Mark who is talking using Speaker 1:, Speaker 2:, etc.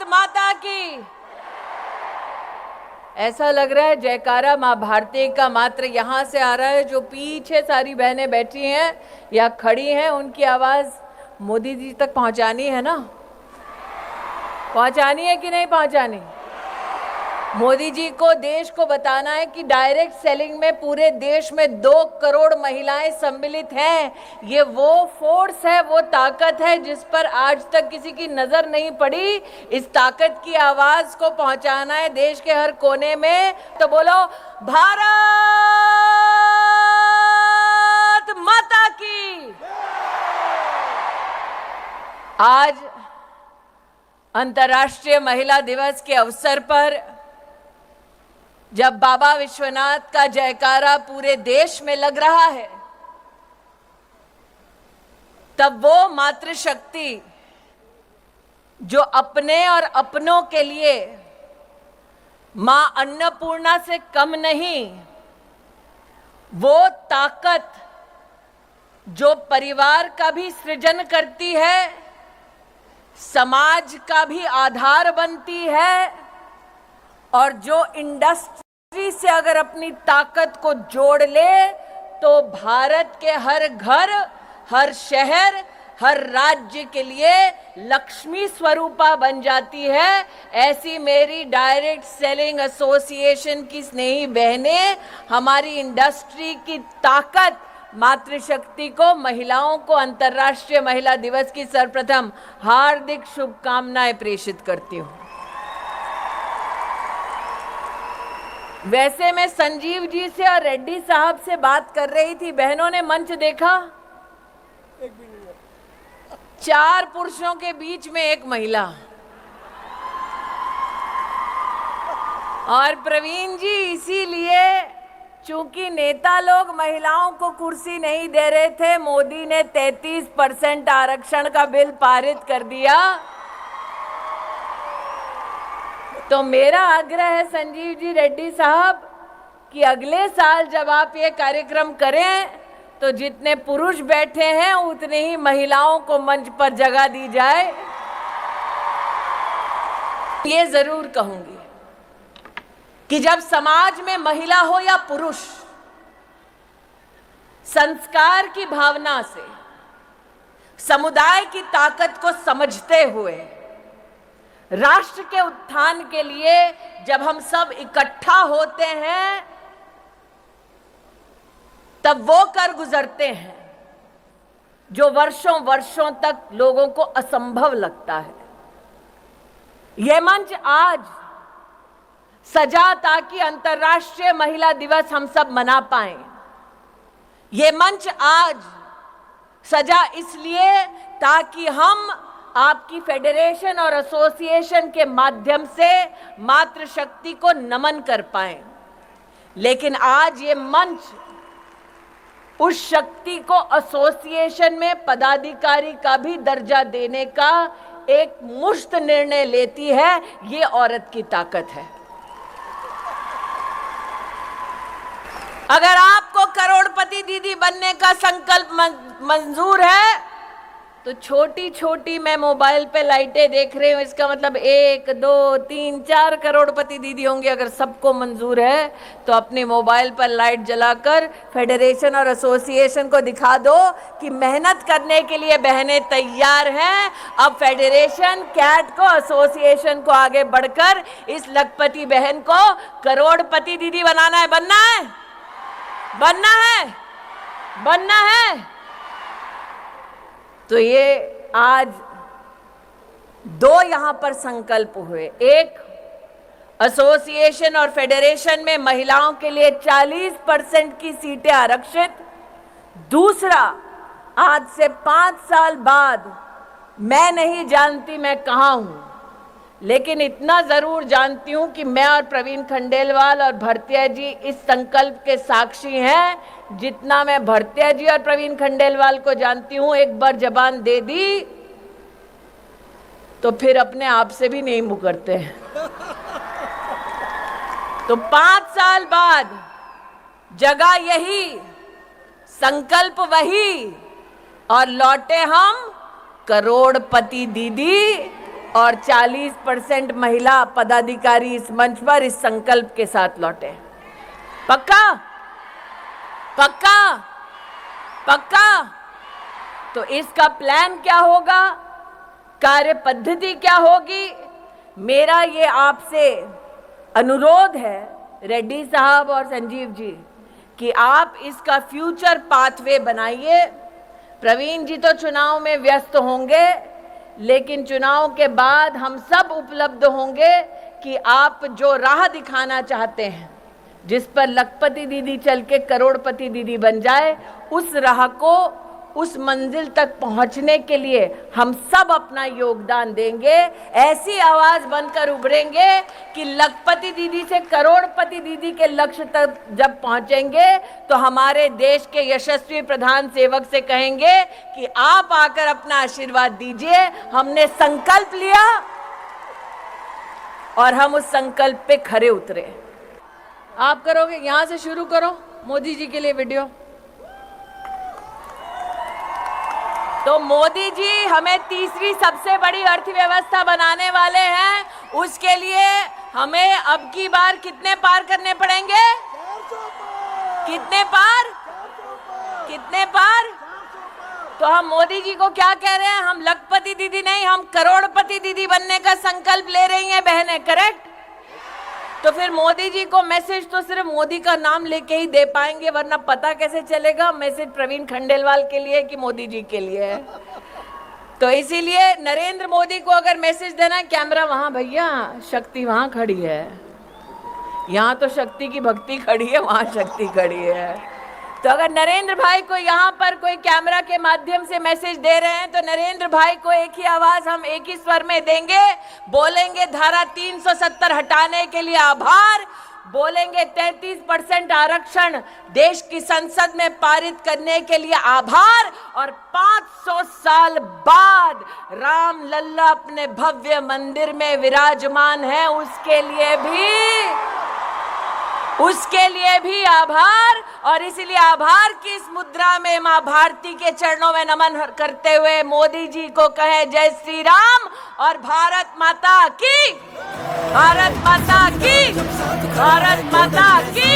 Speaker 1: माता की। ऐसा लग रहा है जयकारा माँ भारती का मात्र यहाँ से आ रहा है। जो पीछे सारी बहनें बैठी हैं या खड़ी हैं, उनकी आवाज मोदी जी तक पहुंचानी है ना? पहुंचानी है कि नहीं पहुंचानी? मोदी जी को देश को बताना है कि डायरेक्ट सेलिंग में पूरे देश में 2 करोड़ महिलाएं सम्मिलित हैं। ये वो फोर्स है, वो ताकत है जिस पर आज तक किसी की नजर नहीं पड़ी। इस ताकत की आवाज को पहुंचाना है देश के हर कोने में। तो बोलो भारत माता की। आज अंतर्राष्ट्रीय महिला दिवस के अवसर पर जब बाबा विश्वनाथ का जयकारा पूरे देश में लग रहा है, तब वो मातृशक्ति जो अपने और अपनों के लिए मां अन्नपूर्णा से कम नहीं, वो ताकत जो परिवार का भी सृजन करती है, समाज का भी आधार बनती है, और जो इंडस्ट्री से अगर अपनी ताकत को जोड़ ले तो भारत के हर घर, हर शहर, हर राज्य के लिए लक्ष्मी स्वरूपा बन जाती है। ऐसी मेरी डायरेक्ट सेलिंग एसोसिएशन की स्नेही बहनें हमारी इंडस्ट्री की ताकत मातृशक्ति को, महिलाओं को अंतर्राष्ट्रीय महिला दिवस की सर्वप्रथम हार्दिक शुभकामनाएं प्रेषित करती हूं। वैसे मैं संजीव जी से और रेड्डी साहब से बात कर रही थी, बहनों ने मंच देखा? 4 पुरुषों के बीच में 1 महिला। और प्रवीण जी, इसीलिए चूंकि नेता लोग महिलाओं को कुर्सी नहीं दे रहे थे, मोदी ने 33% आरक्षण का बिल पारित कर दिया। तो मेरा आग्रह है संजीव जी, रेड्डी साहब, कि अगले साल जब आप ये कार्यक्रम करें तो जितने पुरुष बैठे हैं उतने ही महिलाओं को मंच पर जगह दी जाए। ये जरूर कहूंगी कि जब समाज में महिला हो या पुरुष, संस्कार की भावना से समुदाय की ताकत को समझते हुए राष्ट्र के उत्थान के लिए जब हम सब इकट्ठा होते हैं, तब वो कर गुजरते हैं जो वर्षों वर्षों तक लोगों को असंभव लगता है। यह मंच आज सजा ताकि अंतर्राष्ट्रीय महिला दिवस हम सब मना पाएं। ये मंच आज सजा इसलिए ताकि हम आपकी फेडरेशन और एसोसिएशन के माध्यम से मातृशक्ति को नमन कर पाएं। लेकिन आज ये मंच उस शक्ति को एसोसिएशन में पदाधिकारी का भी दर्जा देने का एक मुश्त निर्णय लेती है। ये औरत की ताकत है। अगर आपको करोड़पति दीदी बनने का संकल्प मंजूर है तो छोटी छोटी मैं मोबाइल पे लाइटें देख रही हूं, इसका मतलब 1, 2, 3, 4 करोड़पति दीदी होंगे। अगर सबको मंजूर है तो अपने मोबाइल पर लाइट जलाकर फेडरेशन और एसोसिएशन को दिखा दो कि मेहनत करने के लिए बहनें तैयार हैं। अब फेडरेशन, कैट को, एसोसिएशन को आगे बढ़कर इस लखपति बहन को करोड़पति दीदी बनाना है। बनना है, बनना है, बनना है। तो ये आज 2 यहां पर संकल्प हुए। एक, एसोसिएशन और फेडरेशन में महिलाओं के लिए 40% की सीटें आरक्षित। दूसरा, आज से 5 साल बाद मैं नहीं जानती मैं कहां हूं, लेकिन इतना जरूर जानती हूं कि मैं और प्रवीण खंडेलवाल और भरतिया जी इस संकल्प के साक्षी हैं। जितना मैं भरतिया जी और प्रवीण खंडेलवाल को जानती हूं, एक बार जबान दे दी तो फिर अपने आप से भी नहीं मुकरते हैं। तो 5 साल बाद जगह यही, संकल्प वही, और लौटे हम करोड़पति दीदी और 40% महिला पदाधिकारी इस मंच पर इस संकल्प के साथ लौटे। पक्का? पक्का? पक्का? तो इसका प्लान क्या होगा, कार्य पद्धति क्या होगी? मेरा ये आपसे अनुरोध है रेड्डी साहब और संजीव जी कि आप इसका फ्यूचर पाथवे बनाइए। प्रवीण जी तो चुनाव में व्यस्त होंगे, लेकिन चुनाव के बाद हम सब उपलब्ध होंगे कि आप जो राह दिखाना चाहते हैं, जिस पर लखपति दीदी चल के करोड़पति दीदी बन जाए, उस राह को, उस मंजिल तक पहुंचने के लिए हम सब अपना योगदान देंगे। ऐसी आवाज बनकर उभरेंगे कि लखपति दीदी से करोड़पति दीदी के लक्ष्य तक जब पहुंचेंगे तो हमारे देश के यशस्वी प्रधान सेवक से कहेंगे कि आप आकर अपना आशीर्वाद दीजिए। हमने संकल्प लिया और हम उस संकल्प पे खरे उतरे। आप करोगे? यहां से शुरू करो मोदी जी के लिए वीडियो। तो मोदी जी हमें तीसरी सबसे बड़ी अर्थव्यवस्था बनाने वाले हैं। उसके लिए हमें अब की बार कितने पार करने पड़ेंगे? कितने पार? कितने पार? तो हम मोदी जी को क्या कह रहे हैं? हम लखपति दीदी नहीं, हम करोड़पति दीदी बनने का संकल्प ले रही हैं बहनें। करेक्ट? तो फिर मोदी जी को मैसेज तो सिर्फ मोदी का नाम लेके ही दे पाएंगे, वरना पता कैसे चलेगा मैसेज प्रवीण खंडेलवाल के लिए कि मोदी जी के लिए है। तो इसीलिए नरेंद्र मोदी को अगर मैसेज देना है, कैमरा वहां भैया, शक्ति वहां खड़ी है। यहाँ तो शक्ति की भक्ति खड़ी है, वहां शक्ति खड़ी है। तो अगर नरेंद्र भाई को यहाँ पर कोई कैमरा के माध्यम से मैसेज दे रहे हैं, तो नरेंद्र भाई को एक ही आवाज हम एक ही स्वर में देंगे, बोलेंगे धारा 370 हटाने के लिए आभार, बोलेंगे 33% आरक्षण देश की संसद में पारित करने के लिए आभार, और 500 साल बाद राम लल्ला अपने भव्य मंदिर में विराजमान है, उसके लिए भी आभार। और इसलिए आभार की इस मुद्रा में मां भारती के चरणों में नमन करते हुए मोदी जी को कहें जय श्री राम और भारत माता की, भारत माता की, भारत माता की।